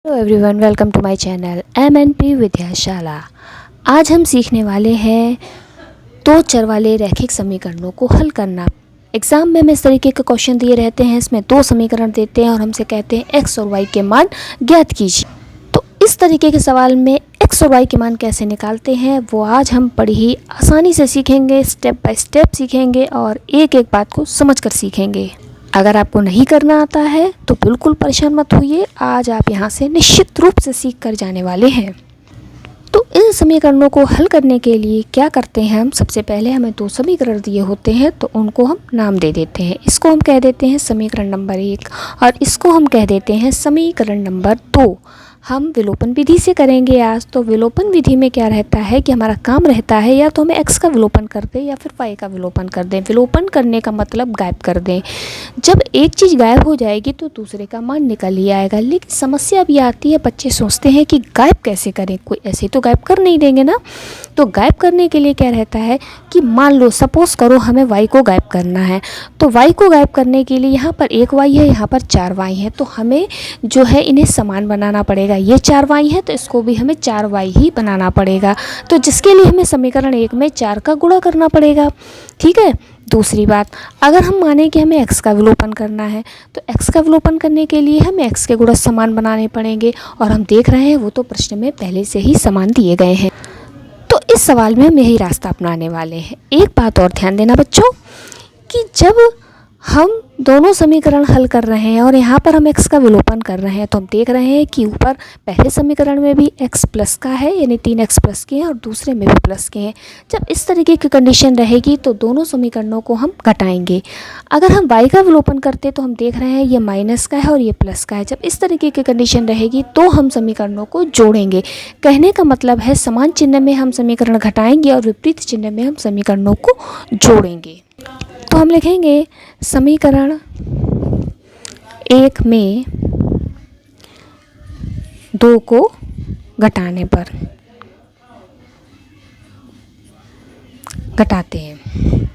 Hello everyone, welcome to my channel MNP Vidyashala. आज हम सीखने वाले हैं दो चर वाले रैखिक समीकरणों को हल करना। एग्ज़ाम में हमें इस तरीके के क्वेश्चन दिए रहते हैं। इसमें दो समीकरण देते हैं और हमसे कहते हैं x और y के मान ज्ञात कीजिए। तो इस तरीके के सवाल में x और y के मान कैसे निकालते हैं वो आज हम बड़ी ही आसानी से सीखेंगे, स्टेप बाय स्टेप सीखेंगे और एक एक बात को समझ कर सीखेंगे। अगर आपको नहीं करना आता है तो बिल्कुल परेशान मत होइए, आज आप यहाँ से निश्चित रूप से सीख कर जाने वाले हैं। तो इन समीकरणों को हल करने के लिए क्या करते हैं हम, सबसे पहले हमें दो समीकरण दिए होते हैं तो उनको हम नाम दे देते हैं। इसको हम कह देते हैं समीकरण नंबर 1 और इसको हम कह देते हैं समीकरण नंबर 2। हम विलोपन विधि से करेंगे आज। तो विलोपन विधि में क्या रहता है कि हमारा काम रहता है या तो हमें x का विलोपन कर दें या फिर y का विलोपन कर दें। विलोपन करने का मतलब गायब कर दें। जब एक चीज़ गायब हो जाएगी तो दूसरे का मान निकल ही आएगा। लेकिन समस्या अभी आती है, बच्चे सोचते हैं कि गायब कैसे करें, कोई ऐसे तो गायब कर नहीं देंगे ना। तो गायब करने के लिए क्या रहता है कि मान लो सपोज़ करो हमें y को गायब करना है। तो y को गायब करने के लिए यहाँ पर एक y है, यहाँ पर 4y है। तो हमें जो है इन्हें समान बनाना पड़ेगा। ये 4y है तो इसको भी हमें 4y ही बनाना पड़ेगा। तो जिसके लिए हमें समीकरण 1 में 4 का गुणा करना पड़ेगा। ठीक है। दूसरी बात, अगर हम माने कि हमें x का विलोपन करना है तो x का विलोपन करने के लिए हमें x के गुणा समान बनाने पड़ेंगे और हम देख रहे हैं वो तो प्रश्न में पहले से ही समान दिए गए हैं। तो इस सवाल में हम यही रास्ता अपनाने वाले हैं। एक बात और ध्यान देना बच्चों कि जब हम दोनों समीकरण हल कर रहे हैं और यहाँ पर हम x का विलोपन कर रहे हैं तो हम देख रहे हैं कि ऊपर पहले समीकरण में भी x प्लस का है, यानी 3x प्लस के हैं, और दूसरे में भी प्लस के हैं। जब इस तरीके की कंडीशन रहेगी तो दोनों समीकरणों को हम घटाएंगे। अगर हम y का विलोपन करते तो हम देख रहे हैं ये माइनस का है और ये प्लस का है। जब इस तरीके की कंडीशन रहेगी तो हम समीकरणों को जोड़ेंगे। कहने का मतलब है समान चिन्ह में हम समीकरण घटाएंगे और विपरीत चिन्ह में हम समीकरणों को जोड़ेंगे। तो हम लिखेंगे समीकरण 1 में 2 को घटाने पर, घटाते हैं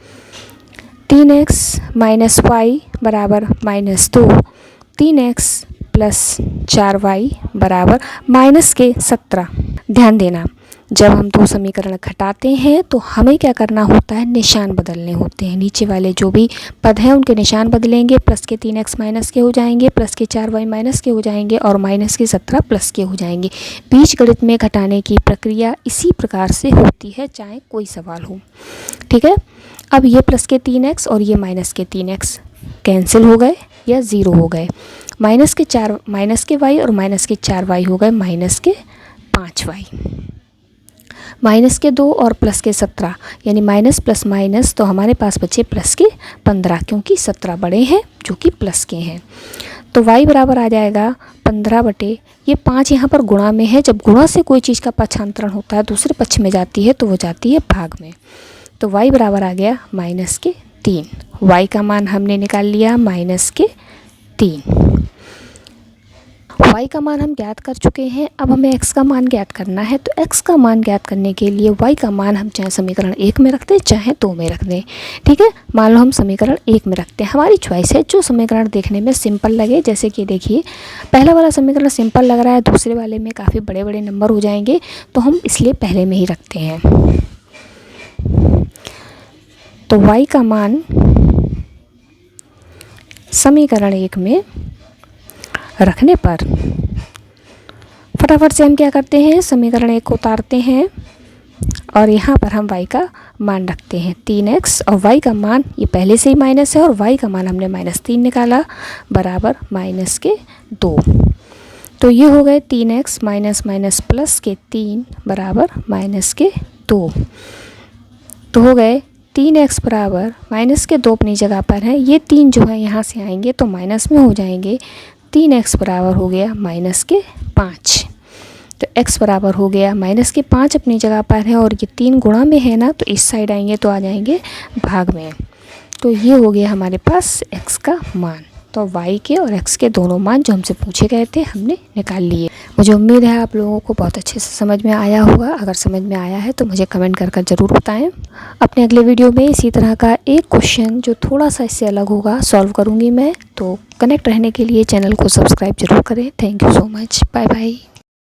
3x माइनस वाई बराबर माइनस 2, 3x प्लस 4y बराबर माइनस के 17। ध्यान देना, जब हम दो समीकरण घटाते हैं तो हमें क्या करना होता है, निशान बदलने होते हैं। नीचे वाले जो भी पद हैं उनके निशान बदलेंगे। प्लस के 3x माइनस के हो जाएंगे, प्लस के 4y माइनस के हो जाएंगे और माइनस के 17 प्लस के हो जाएंगे। बीजगणित में घटाने की प्रक्रिया इसी प्रकार से होती है, चाहे कोई सवाल हो। ठीक है। अब ये प्लस के 3x और ये माइनस के 3x कैंसिल हो गए या ज़ीरो हो गए। माइनस के y और माइनस के 4y हो गए माइनस के 5y। माइनस के 2 और प्लस के 17, यानी माइनस प्लस माइनस, तो हमारे पास बचे प्लस के 15, क्योंकि 17 बड़े हैं जो कि प्लस के हैं। तो y बराबर आ जाएगा 15 बटे ये 5 यहाँ पर गुणा में है। जब गुणा से कोई चीज़ का पक्षांतरण होता है दूसरे पक्ष में जाती है तो वो जाती है भाग में। तो y बराबर आ गया माइनस के 3। y का मान हमने निकाल लिया माइनस के 3। y का मान हम ज्ञात कर चुके हैं। अब हमें x का मान ज्ञात करना है। तो x का मान ज्ञात करने के लिए y का मान हम चाहे समीकरण 1 में रख दें चाहे 2 में रख दें। ठीक है। मान लो हम समीकरण 1 में रखते हैं, हमारी चॉइस है। जो समीकरण देखने में सिंपल लगे, जैसे कि देखिए पहला वाला समीकरण सिंपल लग रहा है, दूसरे वाले में काफ़ी बड़े बड़े नंबर हो जाएंगे तो हम इसलिए पहले में ही रखते हैं। तो y का मान समीकरण 1 में रखने पर फटाफट से हम क्या करते हैं, समीकरण 1 को उतारते हैं और यहाँ पर हम y का मान रखते हैं 3x, और y का मान ये पहले से ही माइनस है और y का मान हमने -3 निकाला बराबर माइनस के 2। तो ये हो गए 3x माइनस माइनस प्लस के 3 बराबर माइनस के 2। तो हो गए 3x बराबर माइनस के 2 अपनी जगह पर है। ये 3 जो है यहाँ से आएंगे तो माइनस में हो जाएंगे। 3x बराबर हो गया माइनस के 5। तो x बराबर हो गया माइनस के 5 अपनी जगह पर है और ये 3 गुणा में है ना, तो इस साइड आएंगे तो आ जाएंगे भाग में। तो ये हो गया हमारे पास x का मान। तो y के और x के दोनों मान जो हमसे पूछे गए थे हमने निकाल लिए। मुझे उम्मीद है आप लोगों को बहुत अच्छे से समझ में आया होगा। अगर समझ में आया है तो मुझे कमेंट कर ज़रूर बताएं। अपने अगले वीडियो में इसी तरह का एक क्वेश्चन जो थोड़ा सा इससे अलग होगा सॉल्व करूँगी मैं। तो कनेक्ट रहने के लिए चैनल को सब्सक्राइब ज़रूर करें। Thank you so much. Bye bye.